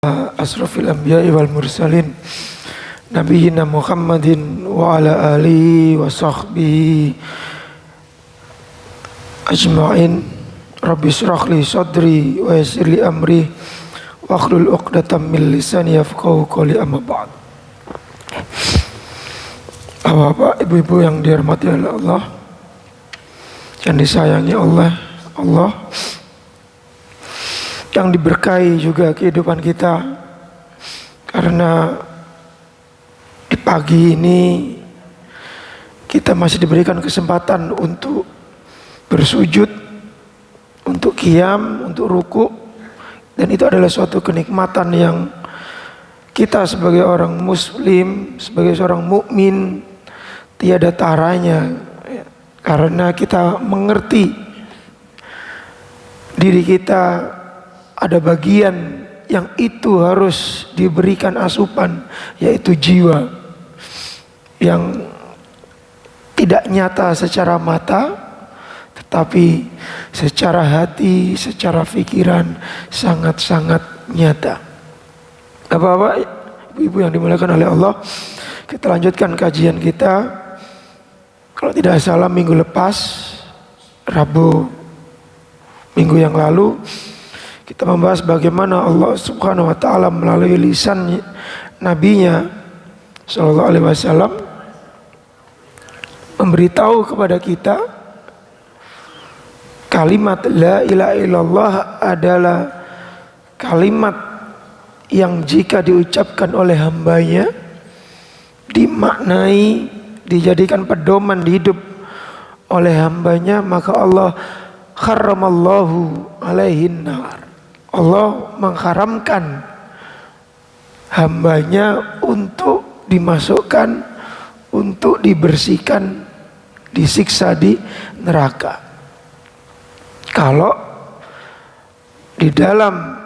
Asrafil anbiya'i wal mursalin Nabiyyina Muhammadin wa ala alihi wa sahbihi ajma'in. Rabbi shrah li sadri wa yassir li amri wa hlul 'uqdatam min lisani yafqahu qawli, amma ba'd. Bapak, ibu-ibu yang dirahmati oleh Allah, yang disayangi Allah, yang diberkahi juga kehidupan kita, karena di pagi ini kita masih diberikan kesempatan untuk bersujud, untuk qiyam, untuk ruku, dan itu adalah suatu kenikmatan yang kita sebagai orang muslim, sebagai seorang mukmin tiada taranya, karena kita mengerti diri kita ada bagian yang itu harus diberikan asupan, yaitu jiwa yang tidak nyata secara mata, tetapi secara hati, secara pikiran sangat-sangat nyata. Bapak-bapak, ibu-ibu yang dimuliakan oleh Allah, kita lanjutkan kajian kita. Kalau tidak salah minggu lepas, Rabu minggu yang lalu, kita membahas bagaimana Allah Subhanahu wa taala melalui lisan nabinya sallallahu alaihi wasallam memberitahu kepada kita kalimat la ilaha illallah adalah kalimat yang jika diucapkan oleh hambanya, dimaknai, dijadikan pedoman hidup oleh hambanya, maka Allah kharramallahu alaihin nar. Allah mengharamkan hambanya untuk dimasukkan, untuk dibersihkan, disiksa di neraka. Kalau di dalam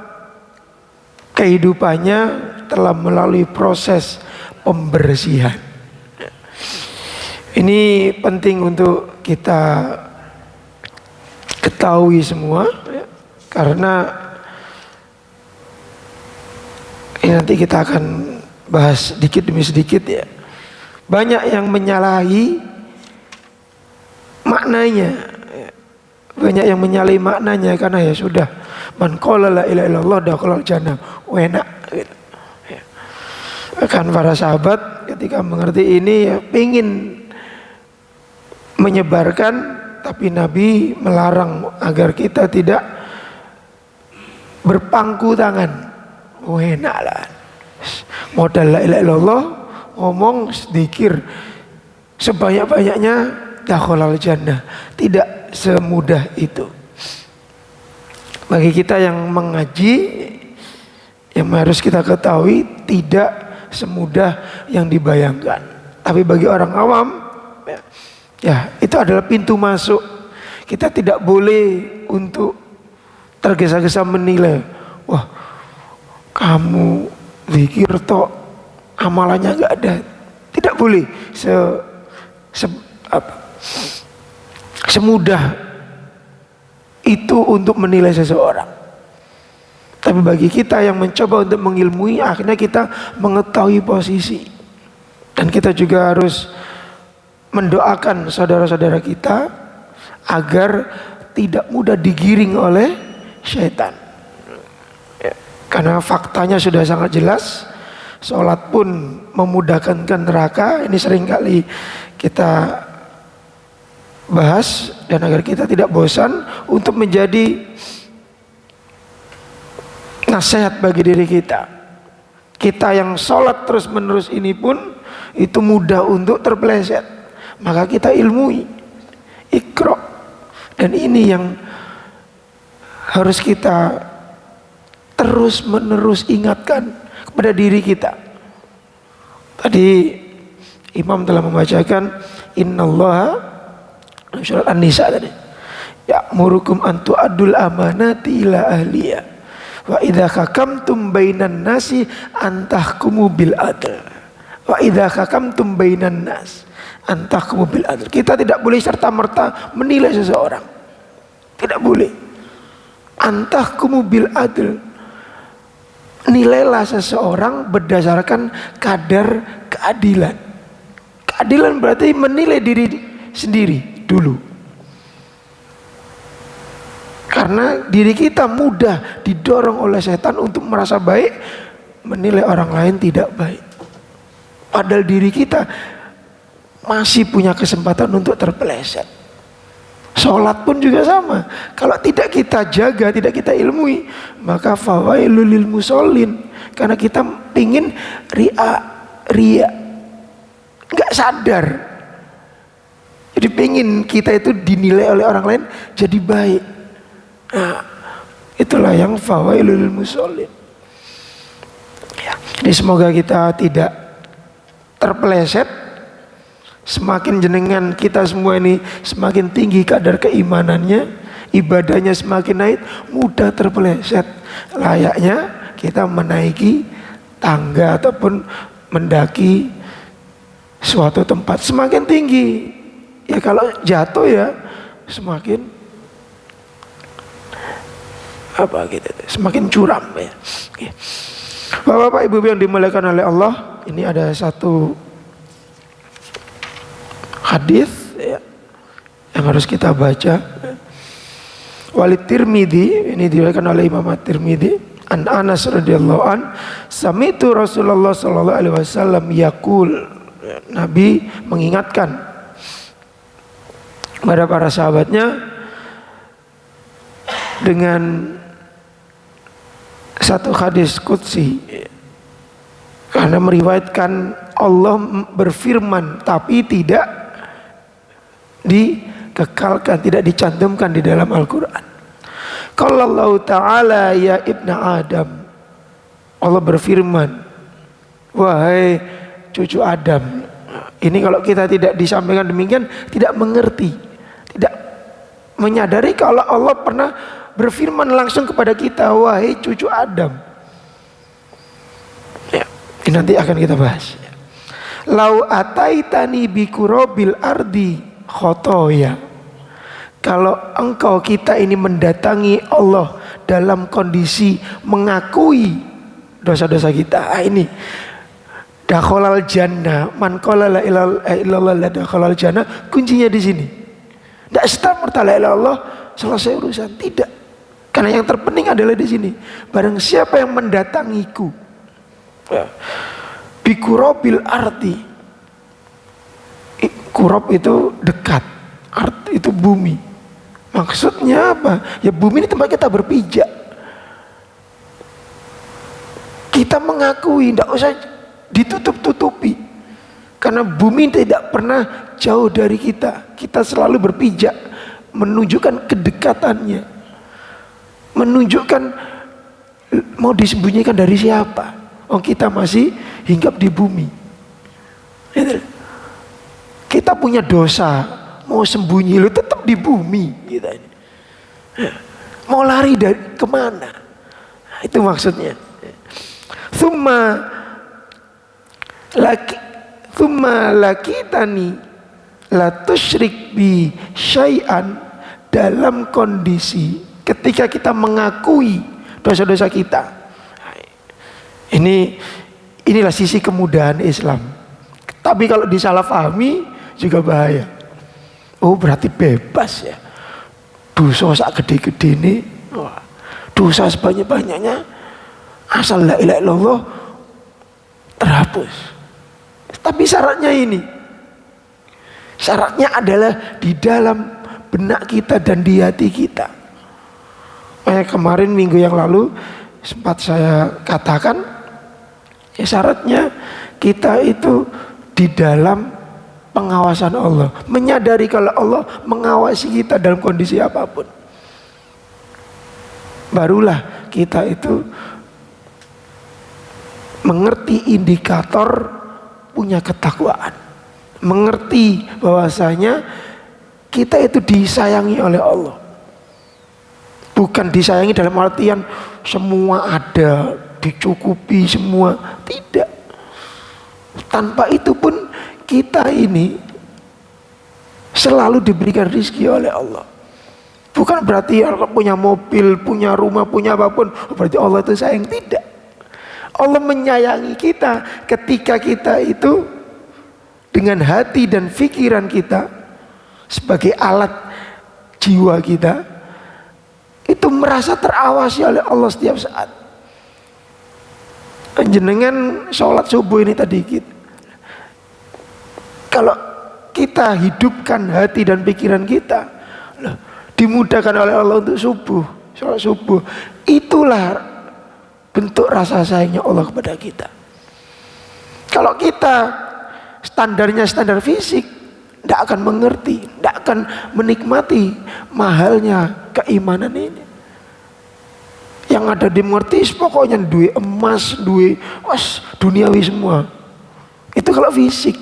kehidupannya telah melalui proses pembersihan. Ini penting untuk kita ketahui semua, karena ini nanti kita akan bahas sedikit demi sedikit ya. Banyak yang menyalahi maknanya, banyak yang menyalahi maknanya, karena ya sudah, man qala la ilaha illallah dakhalal jannah, enak gitu. Kan para sahabat ketika mengerti ini ya pingin menyebarkan, tapi Nabi melarang agar kita tidak berpangku tangan. Enak lah, modal la ilaha illallah, ngomong sedikit sebanyak-banyaknya dakhalal jannah. Tidak semudah itu. Bagi kita yang mengaji, yang harus kita ketahui tidak semudah yang dibayangkan. Tapi bagi orang awam, ya itu adalah pintu masuk. Kita tidak boleh untuk tergesa-gesa menilai, wah kamu zikir tok, amalannya enggak ada. Tidak boleh semudah itu untuk menilai seseorang. Tapi bagi kita yang mencoba untuk mengilmui, akhirnya kita mengetahui posisi. Dan kita juga harus mendoakan saudara-saudara kita agar tidak mudah digiring oleh syaitan. Karena faktanya sudah sangat jelas, sholat pun memudahkan ke neraka. Ini sering kali kita bahas, dan agar kita tidak bosan untuk menjadi nasihat bagi diri kita. Kita yang sholat terus menerus ini pun itu mudah untuk terpeleset. Maka kita ilmui, ikra. Dan ini yang harus kita terus menerus ingatkan kepada diri kita. Tadi Imam telah membacakan innallaha surat An-Nisa tadi, ya'murukum an tu'addul amanati ila ahliya wa idza hakamtum bainan nasi an tahkumu bil adl wa idza hakamtum bainan nas an tahkumu bil adl. Kita tidak boleh serta-merta menilai seseorang, tidak boleh. An tahkumu bil adl, nilailah seseorang berdasarkan kadar keadilan. Keadilan berarti menilai diri sendiri dulu. Karena diri kita mudah didorong oleh setan untuk merasa baik, menilai orang lain tidak baik. Padahal diri kita masih punya kesempatan untuk terpeleset. Sholat pun juga sama. Kalau tidak kita jaga, tidak kita ilmui, maka fawailul lil musallin. Karena kita pingin ria, nggak sadar. Jadi pingin kita itu dinilai oleh orang lain jadi baik. Nah, itulah yang fawailul lil musallin. Ya, jadi semoga kita tidak terpeleset. Semakin jenengan kita semua ini semakin tinggi kadar keimanannya, ibadahnya semakin naik, mudah terpeleset. Layaknya kita menaiki tangga ataupun mendaki suatu tempat, semakin tinggi ya kalau jatuh ya semakin apa gitu, semakin curam ya. Bapak-bapak, ibu-ibu yang dimuliakan oleh Allah, ini ada satu hadis ya, yang harus kita baca. Walid Tirmidzi, ini diriwayatkan oleh Imam At-Tirmidzi, an Anas radhiyallahu an, sami'tu Rasulullah sallallahu alaihi wasallam yaqul, Nabi mengingatkan kepada para sahabatnya dengan satu hadis qudsi, karena meriwayatkan Allah berfirman tapi tidak dikekalkan, tidak dicantumkan di dalam Al-Quran. Qala Allah Ta'ala ya ibna Adam, Allah berfirman, wahai cucu Adam. Ini kalau kita tidak disampaikan demikian, tidak mengerti, tidak menyadari kalau Allah pernah berfirman langsung kepada kita, wahai cucu Adam. Ya, ini nanti akan kita bahas. Lau ataitani bikurobil ardi khotoya, kalau engkau kita ini mendatangi Allah dalam kondisi mengakui dosa-dosa kita, ini dakhalal jannah, man qala la ilaha illallah la dakhalal jannah, kuncinya di sini. Tidak serta-merta la ilaha illallah selesai urusan, tidak. Karena yang terpenting adalah di sini. Barang siapa yang mendatangiku, ya, bikurobil arti, kurob itu dekat, art itu bumi. Maksudnya apa? Ya bumi ini tempat kita berpijak. Kita mengakui, tidak usah ditutup-tutupi. Karena bumi tidak pernah jauh dari kita. Kita selalu berpijak, menunjukkan kedekatannya, menunjukkan mau disembunyikan dari siapa. Oh, kita masih hinggap di bumi. Kita punya dosa, mau sembunyi lu tetap di bumi kita ini. Mau lari dari kemana? Itu maksudnya. Tsumma lakitani la tusyrik bi syai'an, dalam kondisi ketika kita mengakui dosa-dosa kita. Inilah sisi kemudahan Islam. Tapi kalau disalahpahami juga bahaya. Oh, berarti bebas ya. Dosa sak gede-gede ini, wah, dosa sebanyak-banyaknya, asal la ilaha illallah terhapus. Tapi syaratnya ini, syaratnya adalah di dalam benak kita dan di hati kita. Kemarin minggu yang lalu sempat saya katakan, ya syaratnya kita itu di dalam pengawasan Allah, menyadari kalau Allah mengawasi kita dalam kondisi apapun. Barulah kita itu mengerti indikator punya ketakwaan, mengerti bahwasanya kita itu disayangi oleh Allah. Bukan disayangi dalam artian semua ada, dicukupi semua, tidak. Tanpa itu pun kita ini selalu diberikan rizki oleh Allah. Bukan berarti Allah punya mobil, punya rumah, punya apapun berarti Allah itu sayang, tidak. Allah menyayangi kita ketika kita itu dengan hati dan pikiran kita sebagai alat jiwa kita itu merasa terawasi oleh Allah setiap saat. Jenengan sholat subuh ini tadi gitu. Kalau kita hidupkan hati dan pikiran kita, dimudahkan oleh Allah untuk subuh, sholat subuh, itulah bentuk rasa sayangnya Allah kepada kita. Kalau kita standarnya standar fisik, tidak akan mengerti, tidak akan menikmati mahalnya keimanan ini. Yang ada dimengerti pokoknya duit emas, duit duniawi semua. Itu kalau fisik.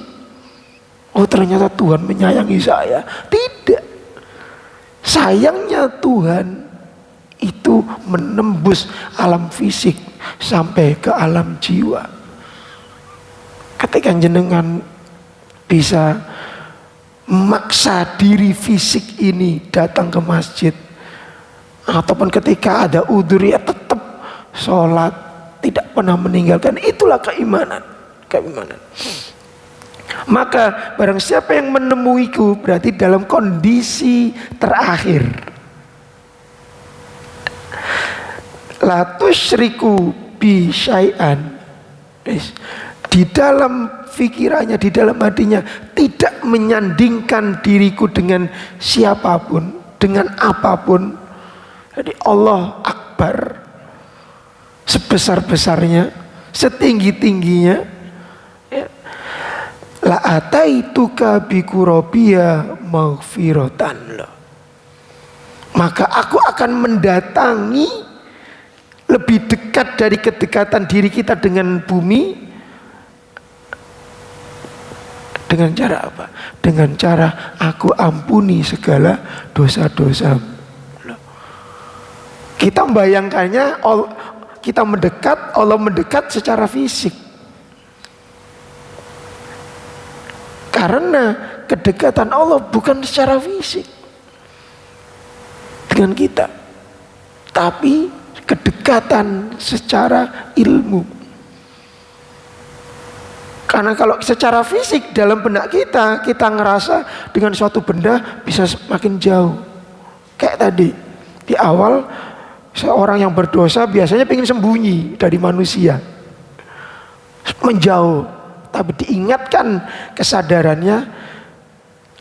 Oh ternyata Tuhan menyayangi saya. Tidak. Sayangnya Tuhan itu menembus alam fisik sampai ke alam jiwa. Ketika jenengan bisa memaksa diri fisik ini datang ke masjid, ataupun ketika ada udzur ya tetap sholat, tidak pernah meninggalkan, itulah keimanan. Maka barang siapa yang menemuiku berarti dalam kondisi terakhir. La tusyriku bi syai'an. Di dalam pikirannya, di dalam hatinya tidak menyandingkan diriku dengan siapapun, dengan apapun. Jadi Allah Akbar sebesar-besarnya, setinggi-tingginya. La ataituka bi qurabia maghfiratan. Maka aku akan mendatangi lebih dekat dari kedekatan diri kita dengan bumi. Dengan cara apa? Dengan cara aku ampuni segala dosa-dosa. Kita membayangkannya kita mendekat, Allah mendekat secara fisik. Karena kedekatan Allah bukan secara fisik dengan kita, tapi kedekatan secara ilmu. Karena kalau secara fisik dalam benak kita ngerasa dengan suatu benda bisa semakin jauh. Kayak tadi di awal, seorang yang berdosa biasanya ingin sembunyi dari manusia, menjauh. Tapi diingatkan kesadarannya,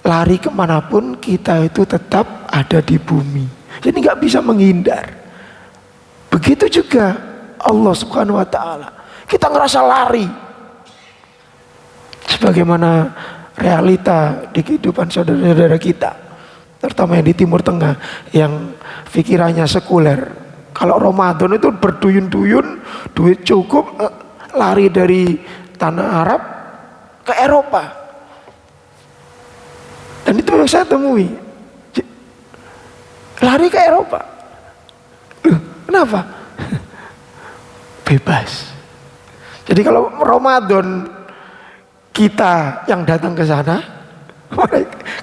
lari kemanapun kita itu tetap ada di bumi. Jadi nggak bisa menghindar. Begitu juga Allah Subhanahu Wa Taala. Kita ngerasa lari. Sebagaimana realita di kehidupan saudara-saudara kita, terutama yang di Timur Tengah, yang pikirannya sekuler. Kalau Ramadan itu berduyun-duyun, duit cukup, lari dari tanah Arab ke Eropa. Dan itu yang saya temui, lari ke Eropa. Kenapa? Bebas. Jadi kalau Ramadan kita yang datang ke sana,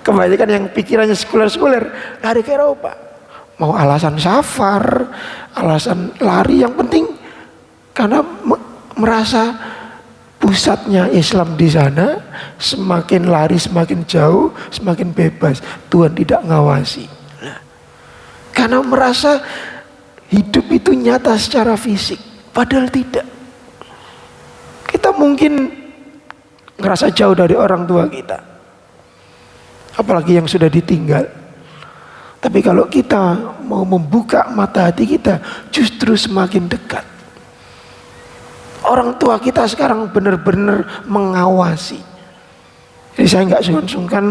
kebanyakan yang pikirannya sekuler-sekuler, lari ke Eropa. Mau alasan safar, alasan lari, yang penting karena merasa pusatnya Islam di sana, semakin lari semakin jauh, semakin bebas. Tuhan tidak ngawasi. Karena merasa hidup itu nyata secara fisik, padahal tidak. Kita mungkin ngerasa jauh dari orang tua kita, apalagi yang sudah ditinggal. Tapi kalau kita mau membuka mata hati kita, justru semakin dekat. Orang tua kita sekarang benar-benar mengawasi. Jadi saya nggak sungkan-sungkan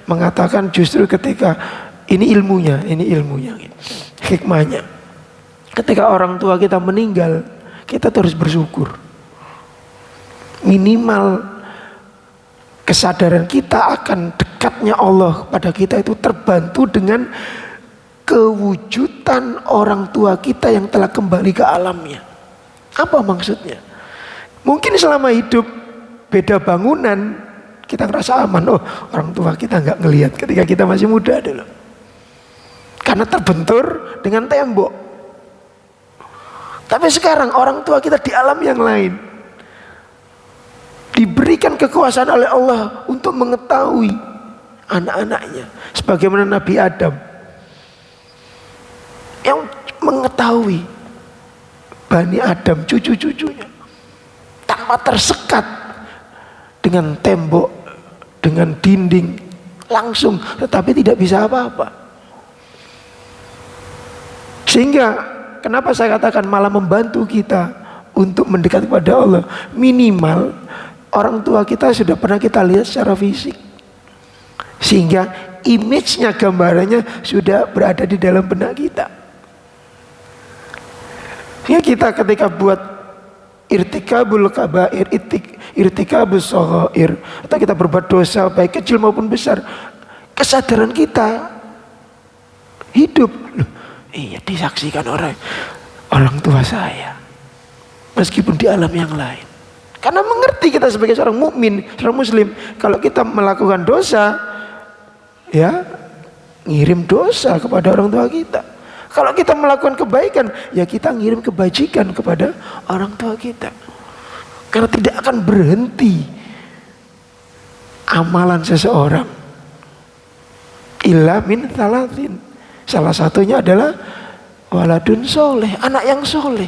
mengatakan justru ketika ini ilmunya, hikmahnya. Ketika orang tua kita meninggal, kita terus bersyukur. Minimal kesadaran kita akan dekatnya Allah pada kita itu terbantu dengan kewujudan orang tua kita yang telah kembali ke alamnya. Apa maksudnya? Mungkin selama hidup beda bangunan, kita ngerasa aman. Oh, orang tua kita nggak ngelihat ketika kita masih muda dulu. Karena terbentur dengan tembok. Tapi sekarang orang tua kita di alam yang lain diberikan kekuasaan oleh Allah untuk mengetahui anak-anaknya, sebagaimana Nabi Adam yang mengetahui Bani Adam, cucu-cucunya, tanpa tersekat dengan tembok, dengan dinding, langsung, tetapi tidak bisa apa-apa. Sehingga kenapa saya katakan malah membantu kita untuk mendekat kepada Allah. Minimal orang tua kita sudah pernah kita lihat secara fisik, sehingga image-nya, gambarannya sudah berada di dalam benak kita. Ya, kita ketika buat irtikabul kabair, irtikabus shaghair, atau kita berbuat dosa baik kecil maupun besar, kesadaran kita hidup. Loh, iya, disaksikan orang tua saya, meskipun di alam yang lain. Karena mengerti kita sebagai seorang mukmin, seorang muslim, kalau kita melakukan dosa, ya ngirim dosa kepada orang tua kita. Kalau kita melakukan kebaikan, ya kita ngirim kebajikan kepada orang tua kita. Karena tidak akan berhenti amalan seseorang illa min thalathin. Salah satunya adalah waladun soleh, anak yang soleh.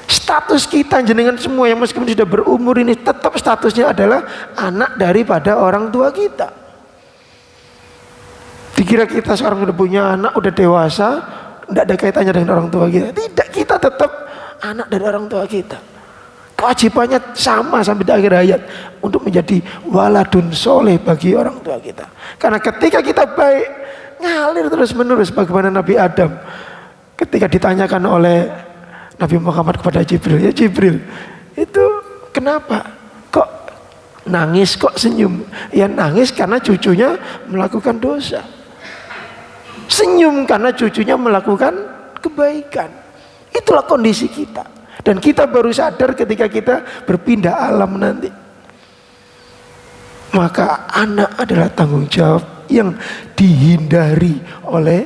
Status kita jenengan semua yang meskipun sudah berumur ini, tetap statusnya adalah anak daripada orang tua kita. Dikira kita sekarang sudah punya anak, udah dewasa, tidak ada kaitannya dengan orang tua kita. Tidak, kita tetap anak dari orang tua kita. Kewajibannya sama sampai di akhir hayat untuk menjadi waladun soleh bagi orang tua kita. Karena ketika kita baik, ngalir terus menerus, bagaimana Nabi Adam ketika ditanyakan oleh Nabi Muhammad kepada Jibril, ya Jibril, itu kenapa kok nangis, kok senyum? Ya nangis karena cucunya melakukan dosa, senyum karena cucunya melakukan kebaikan. Itulah kondisi kita. Dan kita baru sadar ketika kita berpindah alam nanti. Maka anak adalah tanggung jawab yang dihindari oleh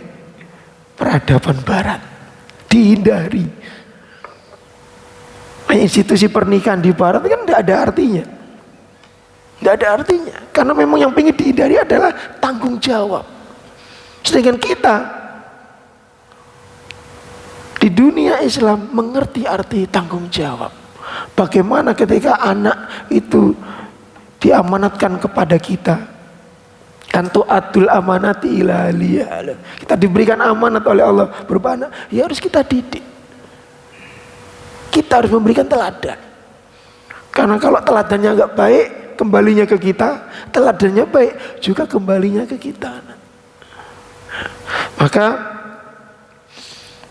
peradaban barat. Dihindari. Institusi pernikahan di barat kan tidak ada artinya. Tidak ada artinya. Karena memang yang ingin dihindari adalah tanggung jawab. Sedangkan kita di dunia Islam mengerti arti tanggung jawab. Bagaimana ketika anak itu diamanatkan kepada kita, antu'atul amanati ila ahliha. Kita diberikan amanat oleh Allah berupa anak, ya harus kita didik. Kita harus memberikan teladan. Karena kalau teladannya enggak baik, kembalinya ke kita. Teladannya baik, juga kembalinya ke kita. Maka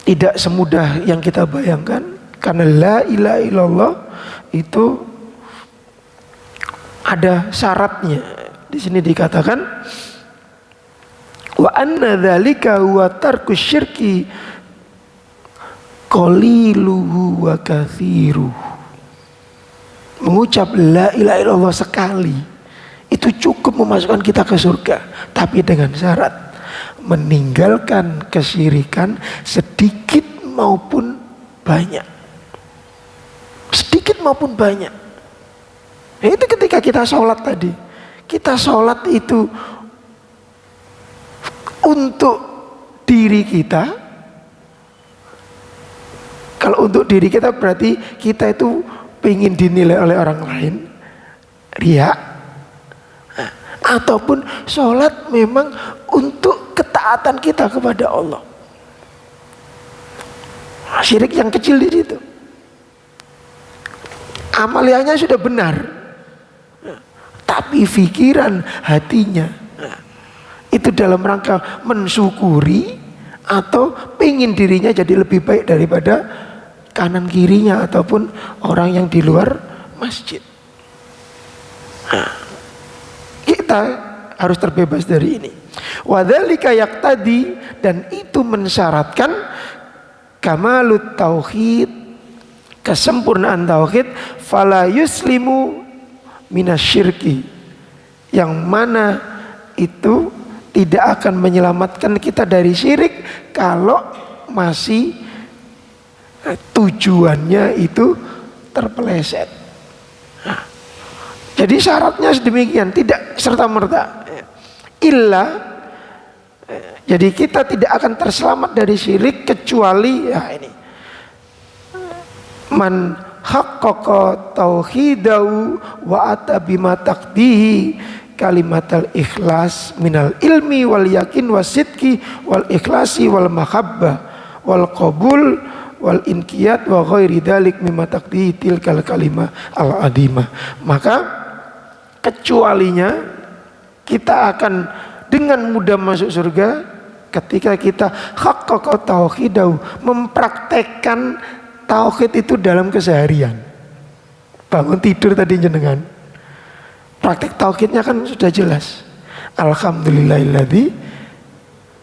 tidak semudah yang kita bayangkan, karena la ilaha illallah itu ada syaratnya. Di sini dikatakan wa anna dzalika huwa tarkus syirki qaliluhu wa katsiruhu. Mengucap la ilaha illallah sekali itu cukup memasukkan kita ke surga, tapi dengan syarat meninggalkan kesyirikan sedikit maupun banyak. Sedikit maupun banyak. Nah, itu ketika kita sholat tadi. Kita sholat itu untuk diri kita. Kalau untuk diri kita berarti kita itu ingin dinilai oleh orang lain. Riya. Nah, ataupun sholat memang untuk ketaatan kita kepada Allah. Syirik yang kecil di situ. Amaliannya sudah benar, tapi pikiran hatinya itu dalam rangka mensyukuri atau pengen dirinya jadi lebih baik daripada kanan kirinya ataupun orang yang di luar masjid. Kita harus terbebas dari ini. Wadzalika yaqtadi, dan itu mensyaratkan kamalut tauhid, kesempurnaan tauhid, fala yuslimu minasyirki, yang mana itu tidak akan menyelamatkan kita dari syirik kalau masih tujuannya itu terpeleset. Nah, jadi syaratnya sedemikian, tidak serta-merta. Jadi kita tidak akan terselamat dari syirik kecuali ya ini. Man haqqaqa tauhidahu wa ata bima taqdihi kalimatal ikhlas minal ilmi wal yakin wasidqi wal ikhlasi wal mahabbah wal qabul wal inqiyad wa ghairi dzalik mimma taqdihi tilkal kalimah al adimah. Maka kecualinya kita akan dengan mudah masuk surga ketika kita haqqaqa tauhidahu, mempraktekkan tauhid itu dalam keseharian. Bangun tidur tadi jenengan, praktek tauhidnya kan sudah jelas. Alhamdulillahilladzi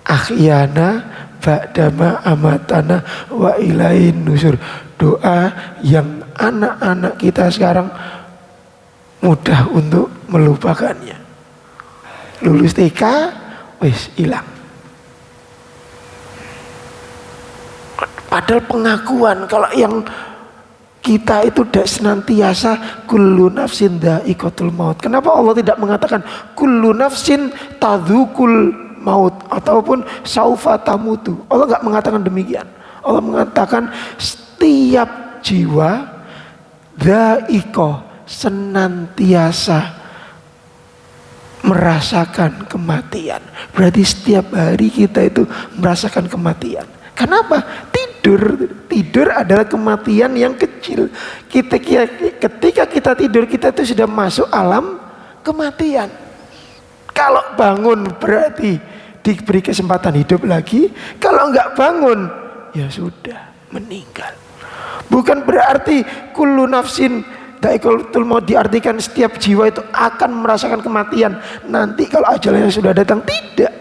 ahyana ba'dama amatana wa ilaihin nusur. Doa yang anak-anak kita sekarang mudah untuk melupakannya. Lulus TK wis hilang. Padahal pengakuan kalau yang kita itu tidak senantiasa kullu nafsin dha'iqatul maut. Kenapa Allah tidak mengatakan kullu nafsin tadzukul maut ataupun saufa tamutu? Allah nggak mengatakan demikian. Allah mengatakan setiap jiwa dha'iqah, senantiasa merasakan kematian. Berarti setiap hari kita itu merasakan kematian. Kenapa? Tidur adalah kematian yang kecil. Ketika kita tidur, kita itu sudah masuk alam kematian. Kalau bangun berarti diberi kesempatan hidup lagi. Kalau enggak bangun, ya sudah meninggal. Bukan berarti kullu nafsin dha'iqatul maut diartikan setiap jiwa itu akan merasakan kematian nanti kalau ajalnya sudah datang. Tidak.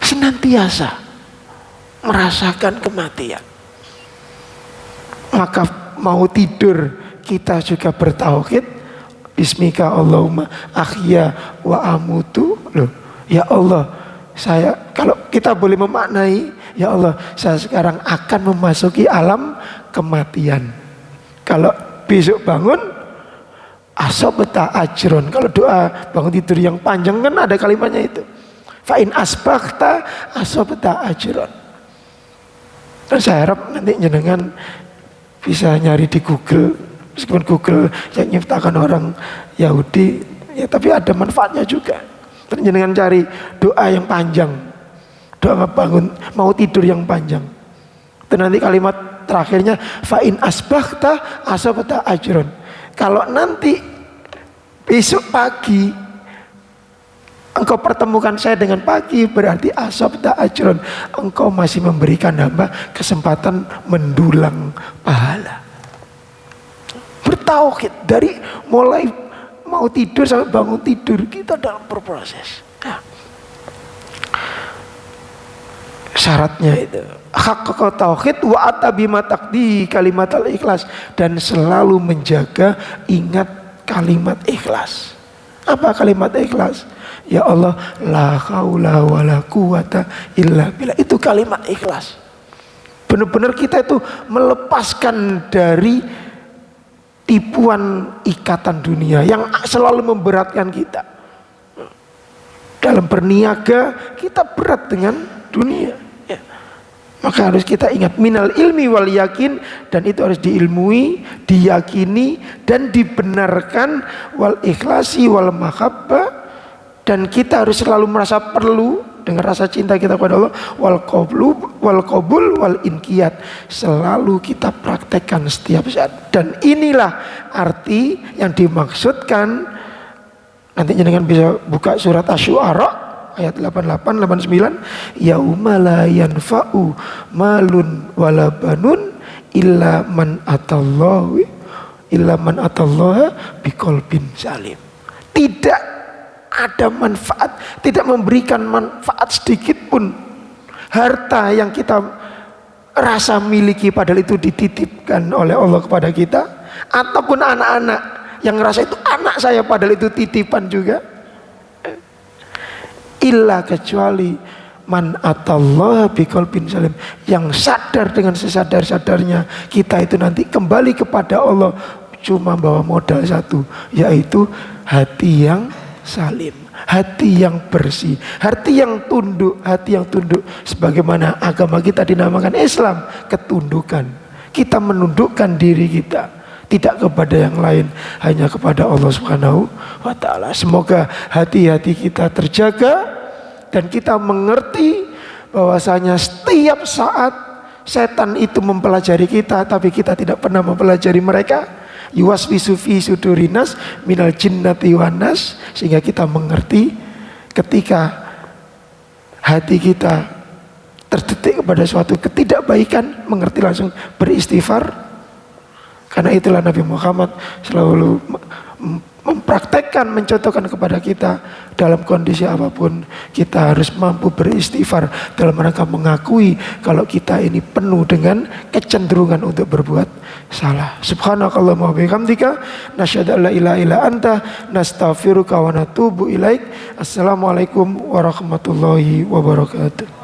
Senantiasa merasakan kematian. Maka mau tidur kita juga bertauhid. Bismika Allahumma ahya wa amutu. Loh, ya Allah, saya kalau kita boleh memaknai, ya Allah, saya sekarang akan memasuki alam kematian. Kalau besok bangun asabta ajron. Kalau doa bangun tidur yang panjang kan ada kalimatnya itu. Fa in asbaghta asabta ajron. Dan saya harap nanti jenengan bisa nyari di Google, meskipun Google yang nyiptakan orang Yahudi, ya tapi ada manfaatnya juga. Dan jenengan cari doa yang panjang, doa bangun mau tidur yang panjang. Dan nanti kalimat terakhirnya fa in asbaghta asabta ajron. Kalau nanti besok pagi engkau pertemukan saya dengan pagi, berarti asabta ajron, engkau masih memberikan hamba kesempatan mendulang pahala. Bertauhid dari mulai mau tidur sampai bangun tidur kita dalam berproses. Nah, syaratnya itu haqqaqa tauhid wa atabima taqdi kalimatal ikhlas, dan selalu menjaga ingat kalimat ikhlas. Apa kalimat ikhlas? Ya Allah, la haula wala quwata illa billah. Itu kalimat ikhlas. Benar-benar kita itu melepaskan dari tipuan ikatan dunia yang selalu memberatkan kita. Dalam berniaga kita berat dengan dunia. Ya. Maka harus kita ingat minal ilmi wal yakin, dan itu harus diilmui, diyakini dan dibenarkan, wal ikhlasi wal mahabbah. Dan kita harus selalu merasa perlu dengan rasa cinta kita kepada Allah, wal qabul wal inqiyad, selalu kita praktekkan setiap saat. Dan inilah arti yang dimaksudkan. Nanti jangan bisa buka surat Asy-Syu'ara ayat 88 89, yauma la yanfa'u malun wala banun illa man atallaha biqalbin salim. Tidak ada manfaat, tidak memberikan manfaat sedikit pun harta yang kita rasa miliki, padahal itu dititipkan oleh Allah kepada kita, ataupun anak-anak yang ngerasa itu anak saya padahal itu titipan juga, illa kecuali man atallaha biqalbin salim, yang sadar dengan sesadar-sadarnya kita itu nanti kembali kepada Allah cuma bawa modal satu, yaitu hati yang salim, hati yang bersih, hati yang tunduk, hati yang tunduk. Sebagaimana agama kita dinamakan Islam, ketundukan. Kita menundukkan diri kita tidak kepada yang lain, hanya kepada Allah Subhanahu wa ta'ala. Semoga hati-hati kita terjaga dan kita mengerti bahwasanya setiap saat setan itu mempelajari kita, tapi kita tidak pernah mempelajari mereka. Yuwaswisu fi sudurinas minal jinnati wan nas, sehingga kita mengerti ketika hati kita terdetik kepada suatu ketidakbaikan, mengerti langsung beristighfar. Karena itulah Nabi Muhammad selalu mempraktekkan, mencontohkan kepada kita dalam kondisi apapun kita harus mampu beristighfar dalam rangka mengakui kalau kita ini penuh dengan kecenderungan untuk berbuat salah. Subhanakallahumma wa bihamdika nasyhadu an la ilaha illa anta nastaghfiruka wa natubu ilaik. Assalamualaikum warahmatullahi wabarakatuh.